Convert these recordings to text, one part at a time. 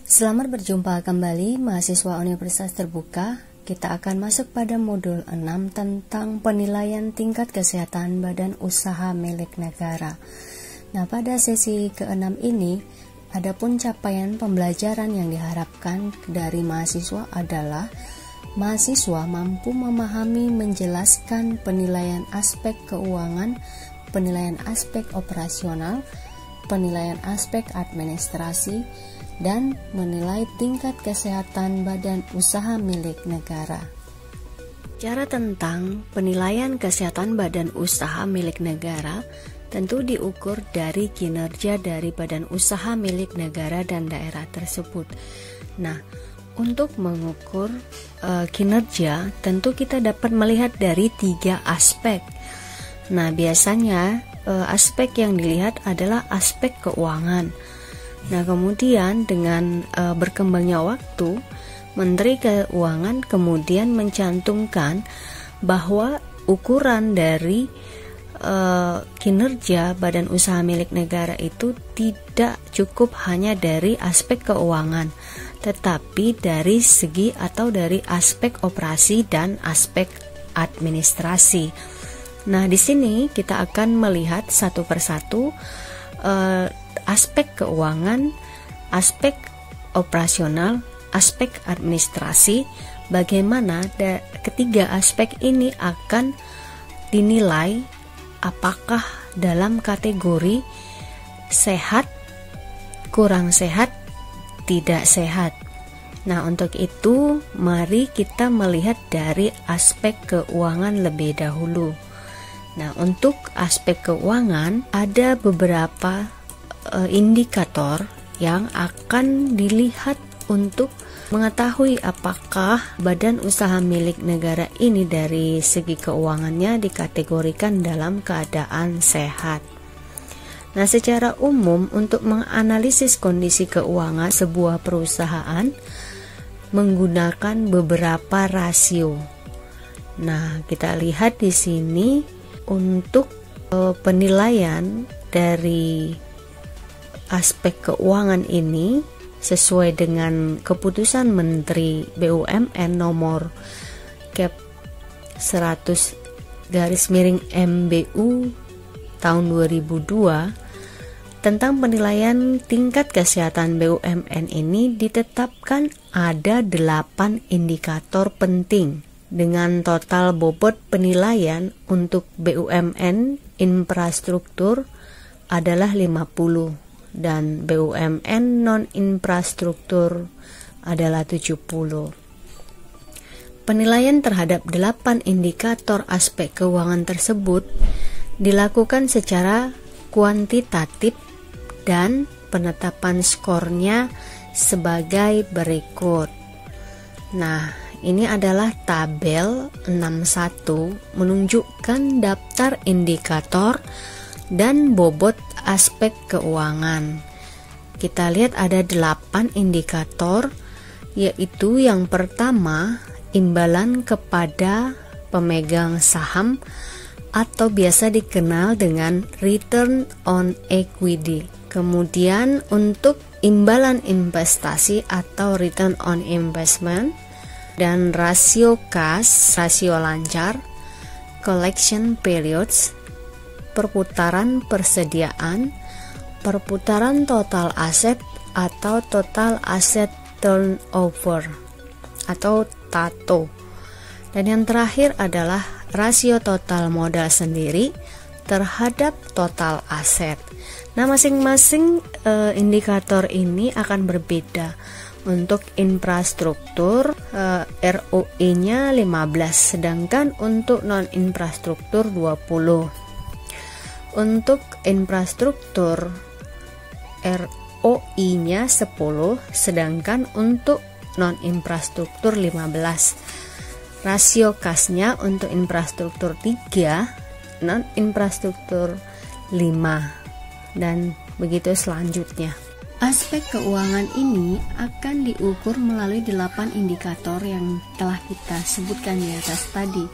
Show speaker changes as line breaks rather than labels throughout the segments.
Selamat berjumpa kembali mahasiswa Universitas Terbuka. Kita akan masuk pada modul 6 tentang penilaian tingkat kesehatan badan usaha milik negara. Nah, pada sesi ke-6 ini, adapun capaian pembelajaran yang diharapkan dari mahasiswa adalah mahasiswa mampu memahami, menjelaskan penilaian aspek keuangan, penilaian aspek operasional, penilaian aspek administrasi, dan menilai tingkat kesehatan badan usaha milik negara. Cara tentang penilaian kesehatan badan usaha milik negara tentu diukur dari kinerja dari badan usaha milik negara dan daerah tersebut. Nah, untuk mengukur kinerja tentu kita dapat melihat dari 3 aspek. Nah, biasanya aspek yang dilihat adalah aspek keuangan. Nah, kemudian dengan berkembangnya waktu, Menteri Keuangan kemudian mencantumkan bahwa ukuran dari kinerja badan usaha milik negara itu tidak cukup hanya dari aspek keuangan, tetapi dari segi atau dari aspek operasi dan aspek administrasi. Nah, di sini kita akan melihat satu persatu aspek keuangan, aspek operasional, aspek administrasi, bagaimana ketiga aspek ini akan dinilai apakah dalam kategori sehat, kurang sehat, tidak sehat. Nah, untuk itu mari kita melihat dari aspek keuangan lebih dahulu. Nah, untuk aspek keuangan ada beberapa indikator yang akan dilihat untuk mengetahui apakah badan usaha milik negara ini dari segi keuangannya dikategorikan dalam keadaan sehat. Nah, secara umum untuk menganalisis kondisi keuangan sebuah perusahaan menggunakan beberapa rasio. Nah, kita lihat di sini untuk penilaian dari aspek keuangan ini sesuai dengan keputusan Menteri BUMN nomor Cap 100/MBU tahun 2002 tentang penilaian tingkat kesehatan BUMN ini ditetapkan ada 8 indikator penting dengan total bobot penilaian untuk BUMN infrastruktur adalah 50 dan BUMN non-infrastruktur adalah 70. Penilaian terhadap 8 indikator aspek keuangan tersebut dilakukan secara kuantitatif dan penetapan skornya sebagai berikut. Nah, ini adalah tabel 61 menunjukkan daftar indikator dan bobot aspek keuangan. Kita lihat ada 8 indikator, yaitu yang pertama imbalan kepada pemegang saham atau biasa dikenal dengan return on equity. Kemudian untuk imbalan investasi atau return on investment dan rasio kas, rasio lancar, collection periods, perputaran persediaan, perputaran total aset atau total asset turnover atau TATO. Dan yang terakhir adalah rasio total modal sendiri terhadap total aset. Nah, masing-masing indikator ini akan berbeda. Untuk infrastruktur ROE-nya 15, sedangkan untuk non-infrastruktur 20. Untuk infrastruktur ROI-nya 10, sedangkan untuk non-infrastruktur 15. Rasio kasnya untuk infrastruktur 3, non-infrastruktur 5, dan begitu selanjutnya. Aspek keuangan ini akan diukur melalui 8 indikator yang telah kita sebutkan di atas tadi.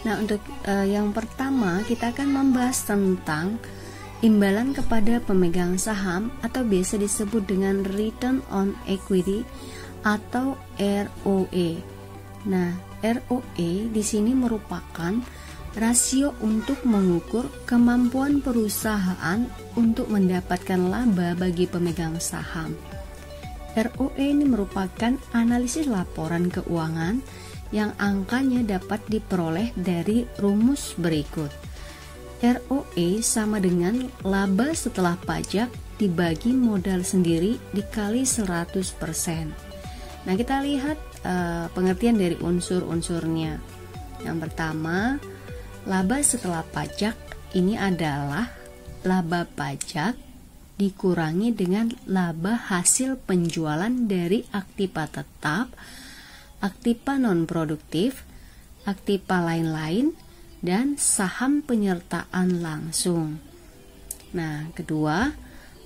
Nah, untuk yang pertama kita akan membahas tentang imbalan kepada pemegang saham atau biasa disebut dengan return on equity atau ROE. Nah, ROE di sini merupakan rasio untuk mengukur kemampuan perusahaan untuk mendapatkan laba bagi pemegang saham. ROE ini merupakan analisis laporan keuangan yang angkanya dapat diperoleh dari rumus berikut. ROE sama dengan laba setelah pajak dibagi modal sendiri dikali 100%. Nah, kita lihat pengertian dari unsur-unsurnya. Yang pertama, laba setelah pajak ini adalah laba pajak dikurangi dengan laba hasil penjualan dari aktiva tetap, aktiva non-produktif, aktiva lain-lain, dan saham penyertaan langsung. Nah, kedua,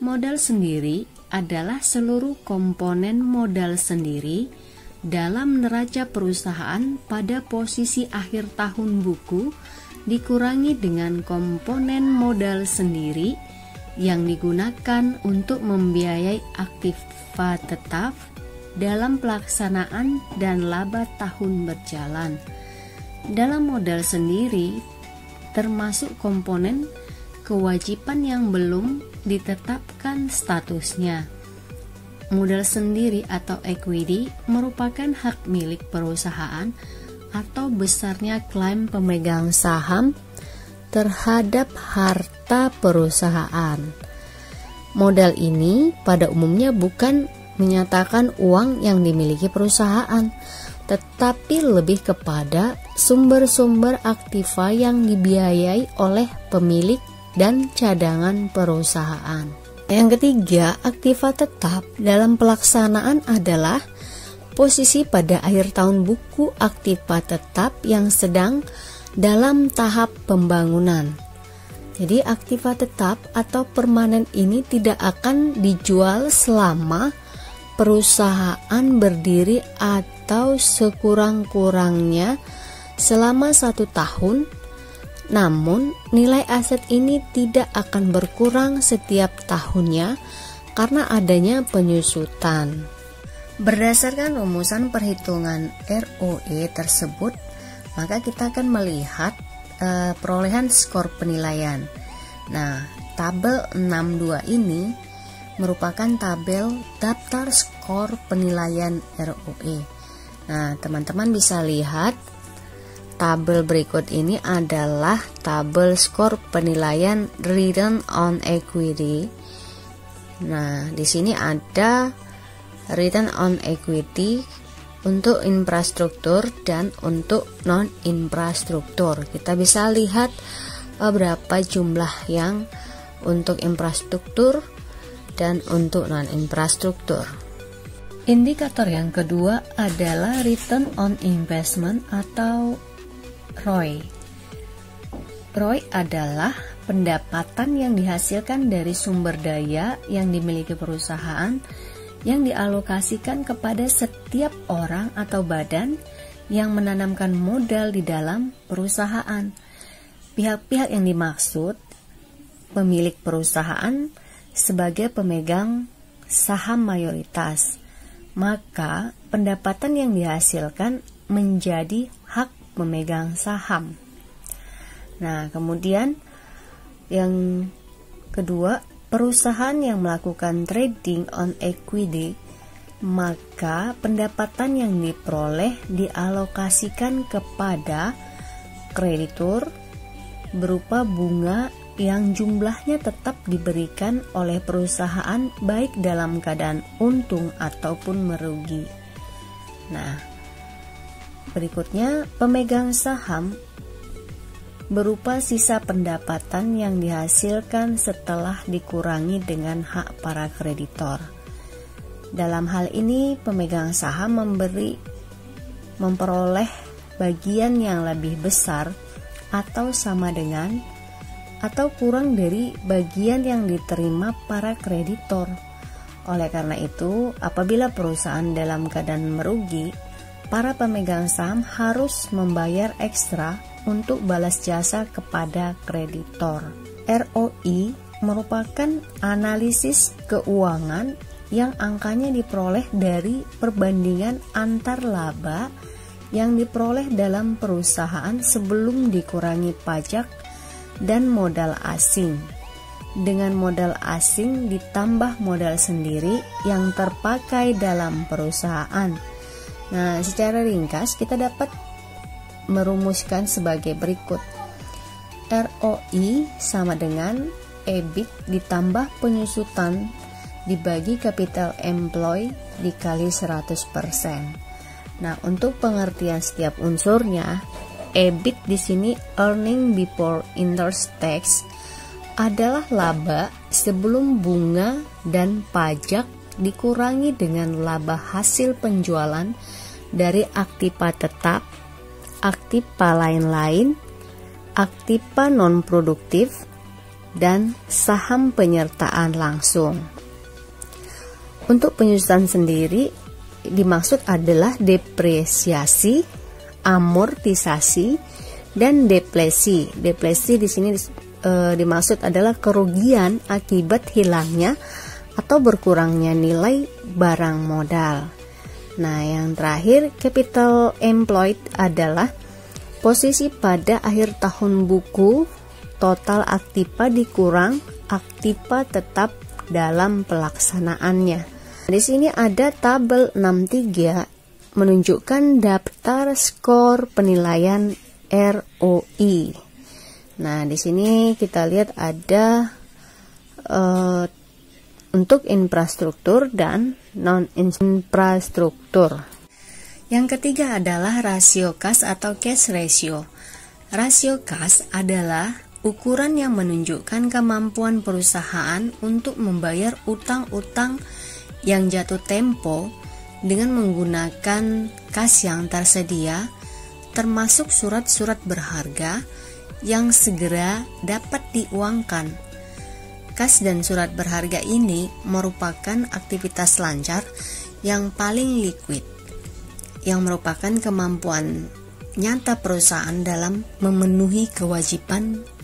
modal sendiri adalah seluruh komponen modal sendiri dalam neraca perusahaan pada posisi akhir tahun buku dikurangi dengan komponen modal sendiri yang digunakan untuk membiayai aktiva tetap dalam pelaksanaan dan laba tahun berjalan. Dalam modal sendiri termasuk komponen kewajiban yang belum ditetapkan statusnya. Modal sendiri atau equity merupakan hak milik perusahaan atau besarnya klaim pemegang saham terhadap harta perusahaan. Modal ini pada umumnya bukan menyatakan uang yang dimiliki perusahaan, tetapi lebih kepada sumber-sumber aktiva yang dibiayai oleh pemilik dan cadangan perusahaan. Yang ketiga, aktiva tetap dalam pelaksanaan adalah posisi pada akhir tahun buku aktiva tetap yang sedang dalam tahap pembangunan. Jadi aktiva tetap atau permanen ini tidak akan dijual selama perusahaan berdiri atau sekurang-kurangnya selama 1 tahun. Namun nilai aset ini tidak akan berkurang setiap tahunnya karena adanya penyusutan. Berdasarkan rumusan perhitungan ROE tersebut, maka kita akan melihat perolehan skor penilaian. Nah, tabel 62 ini merupakan tabel daftar skor penilaian ROE. Nah, teman-teman bisa lihat tabel berikut ini adalah tabel skor penilaian return on equity. Nah, di sini ada return on equity untuk infrastruktur dan untuk non-infrastruktur. Kita bisa lihat berapa jumlah yang untuk infrastruktur dan untuk non-infrastruktur. Indikator yang kedua adalah return on investment atau ROI. ROI adalah pendapatan yang dihasilkan dari sumber daya yang dimiliki perusahaan yang dialokasikan kepada setiap orang atau badan yang menanamkan modal di dalam perusahaan. Pihak-pihak yang dimaksud pemilik perusahaan sebagai pemegang saham mayoritas, maka pendapatan yang dihasilkan menjadi hak pemegang saham. Nah, kemudian yang kedua, perusahaan yang melakukan trading on equity, maka pendapatan yang diperoleh dialokasikan kepada kreditur berupa bunga yang jumlahnya tetap diberikan oleh perusahaan baik dalam keadaan untung ataupun merugi. Nah, berikutnya pemegang saham berupa sisa pendapatan yang dihasilkan setelah dikurangi dengan hak para kreditor. Dalam hal ini, pemegang saham memperoleh bagian yang lebih besar atau sama dengan atau kurang dari bagian yang diterima para kreditor. Oleh karena itu, apabila perusahaan dalam keadaan merugi, para pemegang saham harus membayar ekstra untuk balas jasa kepada kreditor. ROI merupakan analisis keuangan yang angkanya diperoleh dari perbandingan antar laba yang diperoleh dalam perusahaan sebelum dikurangi pajak dan modal asing. Dengan modal asing ditambah modal sendiri yang terpakai dalam perusahaan. Nah, secara ringkas kita dapat merumuskan sebagai berikut. ROI sama dengan EBIT ditambah penyusutan dibagi capital employ dikali 100%. Nah, untuk pengertian setiap unsurnya, EBIT di sini earning before interest tax adalah laba sebelum bunga dan pajak dikurangi dengan laba hasil penjualan dari aktiva tetap, aktiva lain-lain, aktiva non-produktif, dan saham penyertaan langsung. Untuk penyusutan sendiri dimaksud adalah depresiasi, amortisasi, dan depresi. Depresi di sini dimaksud adalah kerugian akibat hilangnya atau berkurangnya nilai barang modal. Nah, yang terakhir, capital employed adalah posisi pada akhir tahun buku, total aktiva dikurang aktiva tetap dalam pelaksanaannya. Di sini ada tabel 63 menunjukkan daftar skor penilaian ROI. Nah, di sini kita lihat ada untuk infrastruktur dan non-infrastruktur. Yang ketiga adalah rasio kas atau cash ratio. Rasio kas adalah ukuran yang menunjukkan kemampuan perusahaan untuk membayar utang-utang yang jatuh tempo dengan menggunakan kas yang tersedia, termasuk surat-surat berharga yang segera dapat diuangkan. Kas dan surat berharga ini merupakan aktivitas lancar yang paling liquid, yang merupakan kemampuan nyata perusahaan dalam memenuhi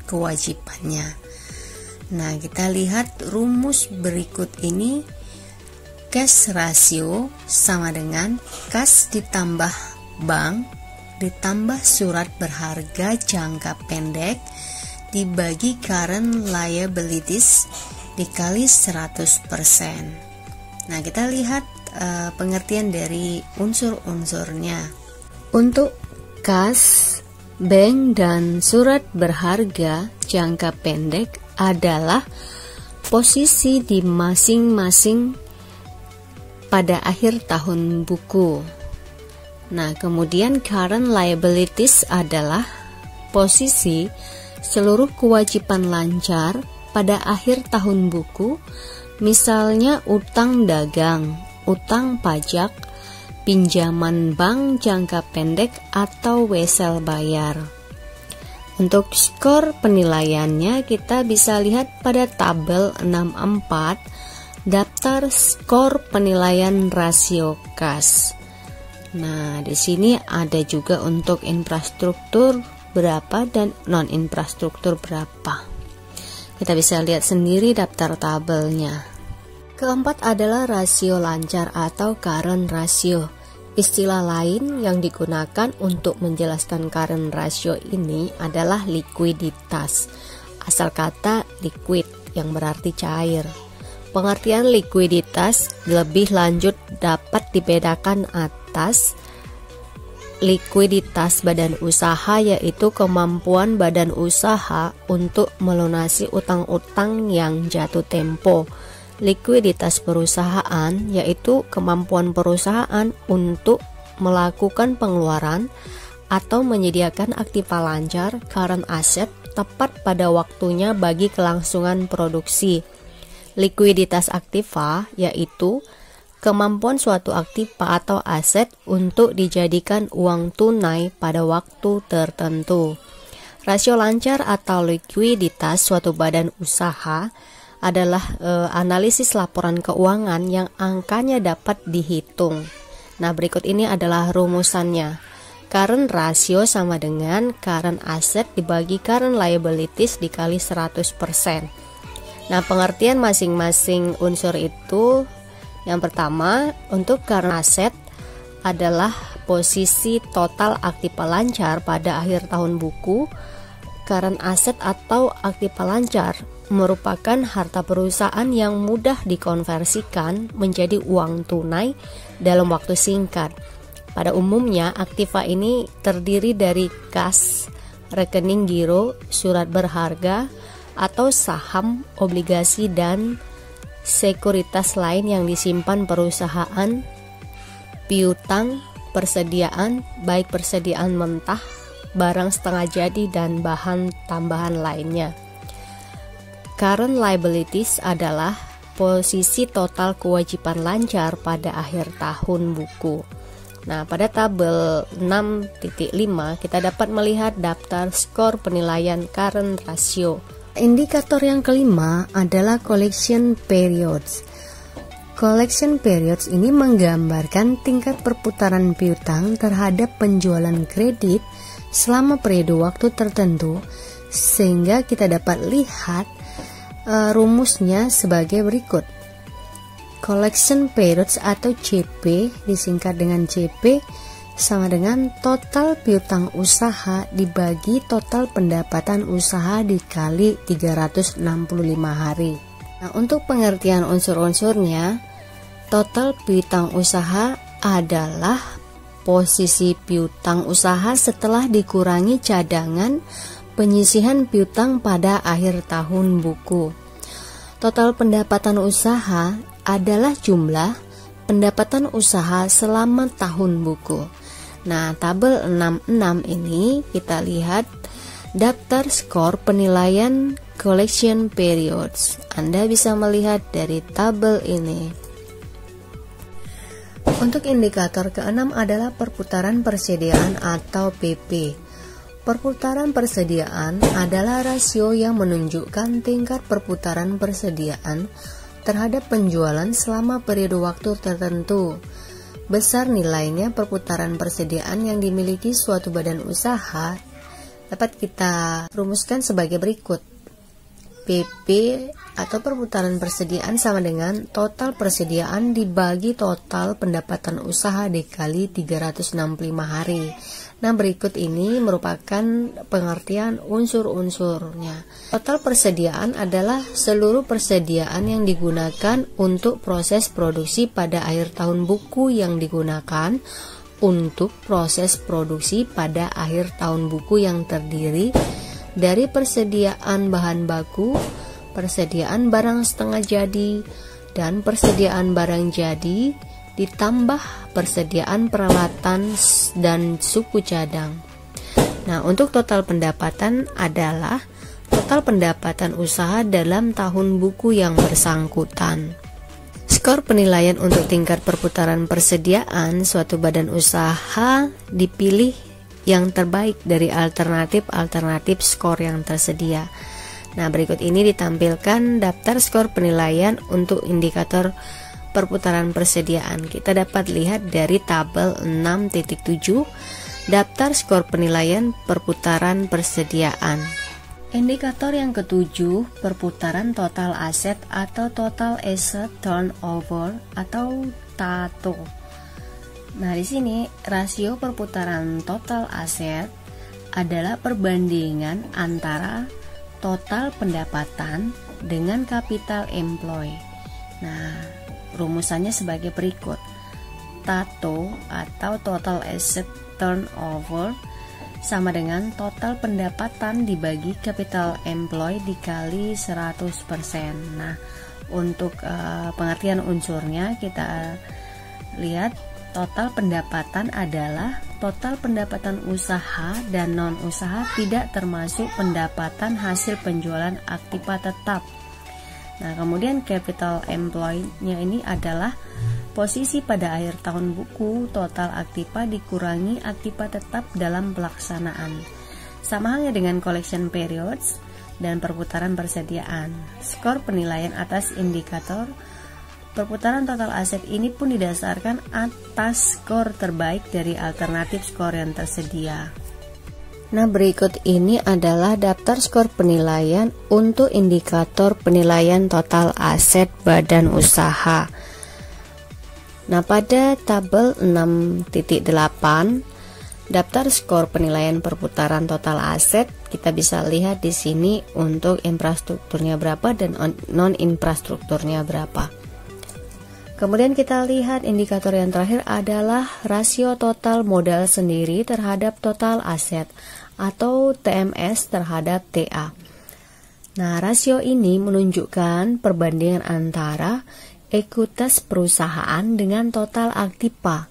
kewajibannya. Nah, kita lihat rumus berikut ini. Cash ratio sama dengan kas ditambah bank ditambah surat berharga jangka pendek dibagi current liabilities dikali 100%. Nah, kita lihat pengertian dari unsur-unsurnya. Untuk kas, bank, dan surat berharga jangka pendek adalah posisi di masing-masing pada akhir tahun buku. Nah, kemudian current liabilities adalah posisi seluruh kewajiban lancar pada akhir tahun buku, misalnya utang dagang, utang pajak, pinjaman bank jangka pendek, atau wesel bayar. Untuk skor penilaiannya kita bisa lihat pada tabel 64, daftar skor penilaian rasio kas. Nah, di sini ada juga untuk infrastruktur berapa dan non-infrastruktur berapa. Kita bisa lihat sendiri daftar tabelnya. Keempat adalah rasio lancar atau current ratio. Istilah lain yang digunakan untuk menjelaskan current ratio ini adalah likuiditas. Asal kata liquid yang berarti cair. Pengertian likuiditas lebih lanjut dapat dibedakan atas likuiditas badan usaha, yaitu kemampuan badan usaha untuk melunasi utang-utang yang jatuh tempo. Likuiditas perusahaan, yaitu kemampuan perusahaan untuk melakukan pengeluaran atau menyediakan aktiva lancar current asset tepat pada waktunya bagi kelangsungan produksi. Likuiditas aktiva, yaitu kemampuan suatu aktiva atau aset untuk dijadikan uang tunai pada waktu tertentu. Rasio lancar atau likuiditas suatu badan usaha adalah analisis laporan keuangan yang angkanya dapat dihitung. Nah, berikut ini adalah rumusannya. Current ratio sama dengan current asset dibagi current liabilities dikali 100%. Nah, pengertian masing-masing unsur itu, yang pertama, untuk current asset adalah posisi total aktiva lancar pada akhir tahun buku. Current asset atau aktiva lancar merupakan harta perusahaan yang mudah dikonversikan menjadi uang tunai dalam waktu singkat. Pada umumnya, aktiva ini terdiri dari kas, rekening giro, surat berharga, atau saham, obligasi, dan sekuritas lain yang disimpan perusahaan, piutang, persediaan, baik persediaan mentah, barang setengah jadi, dan bahan tambahan lainnya. Current liabilities adalah posisi total kewajiban lancar pada akhir tahun buku. Nah, pada tabel 6.5 kita dapat melihat daftar skor penilaian current ratio. Indikator yang kelima adalah collection periods. Collection periods ini menggambarkan tingkat perputaran piutang terhadap penjualan kredit selama periode waktu tertentu, sehingga kita dapat lihat rumusnya sebagai berikut. Collection periods atau CP disingkat dengan CP sama dengan total piutang usaha dibagi total pendapatan usaha dikali 365 hari. Nah, untuk pengertian unsur-unsurnya, total piutang usaha adalah posisi piutang usaha setelah dikurangi cadangan penyisihan piutang pada akhir tahun buku. Total pendapatan usaha adalah jumlah pendapatan usaha selama tahun buku. Nah, tabel 66 ini kita lihat daftar skor penilaian collection periods. Anda bisa melihat dari tabel ini. Untuk indikator keenam adalah perputaran persediaan atau PP. Perputaran persediaan adalah rasio yang menunjukkan tingkat perputaran persediaan terhadap penjualan selama periode waktu tertentu. Besar nilainya perputaran persediaan yang dimiliki suatu badan usaha dapat kita rumuskan sebagai berikut. PP atau perputaran persediaan sama dengan total persediaan dibagi total pendapatan usaha dikali 365 hari. Nah, berikut ini merupakan pengertian unsur-unsurnya. Total persediaan adalah seluruh persediaan yang digunakan untuk proses produksi pada akhir tahun buku yang digunakan untuk proses produksi pada akhir tahun buku yang terdiri dari persediaan bahan baku, persediaan barang setengah jadi, dan persediaan barang jadi, ditambah persediaan peralatan dan suku cadang. Nah, untuk total pendapatan adalah total pendapatan usaha dalam tahun buku yang bersangkutan. Skor penilaian untuk tingkat perputaran persediaan suatu badan usaha dipilih yang terbaik dari alternatif skor yang tersedia. Nah, berikut ini ditampilkan daftar skor penilaian untuk indikator perputaran persediaan. Kita dapat lihat dari tabel 6.7 daftar skor penilaian perputaran persediaan. Indikator yang ketujuh, perputaran total aset atau total asset turnover atau TATO. Nah, di sini rasio perputaran total aset adalah perbandingan antara total pendapatan dengan capital employ. Nah, rumusannya sebagai berikut. TATO atau total asset turnover sama dengan total pendapatan dibagi capital employ dikali 100%. Nah, untuk pengertian unsurnya kita lihat total pendapatan adalah total pendapatan usaha dan non-usaha tidak termasuk pendapatan hasil penjualan aktiva tetap. Nah, kemudian capital employ-nya ini adalah posisi pada akhir tahun buku total aktiva dikurangi aktiva tetap dalam pelaksanaan. Sama halnya dengan collection periods dan perputaran persediaan. Skor penilaian atas indikator perputaran total aset ini pun didasarkan atas skor terbaik dari alternatif skor yang tersedia. Nah, berikut ini adalah daftar skor penilaian untuk indikator penilaian total aset badan usaha. Nah, pada tabel 6.8 daftar skor penilaian perputaran total aset, kita bisa lihat di sini untuk infrastrukturnya berapa dan non infrastrukturnya berapa. Kemudian kita lihat indikator yang terakhir adalah rasio total modal sendiri terhadap total aset atau TMS terhadap TA. Nah, rasio ini menunjukkan perbandingan antara ekuitas perusahaan dengan total aktiva.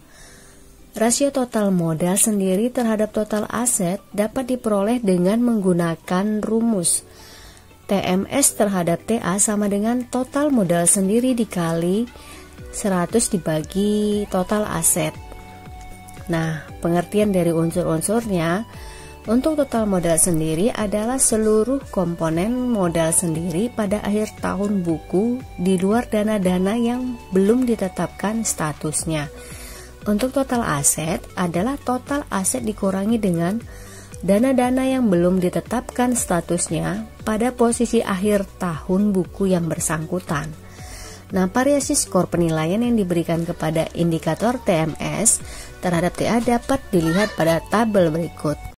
Rasio total modal sendiri terhadap total aset dapat diperoleh dengan menggunakan rumus TMS terhadap TA sama dengan total modal sendiri dikali 100 dibagi total aset. Nah, pengertian dari unsur-unsurnya, untuk total modal sendiri adalah seluruh komponen modal sendiri pada akhir tahun buku di luar dana-dana yang belum ditetapkan statusnya. Untuk total aset adalah total aset dikurangi dengan dana-dana yang belum ditetapkan statusnya pada posisi akhir tahun buku yang bersangkutan. Nah, variasi skor penilaian yang diberikan kepada indikator TMS terhadap TA dapat dilihat pada tabel berikut.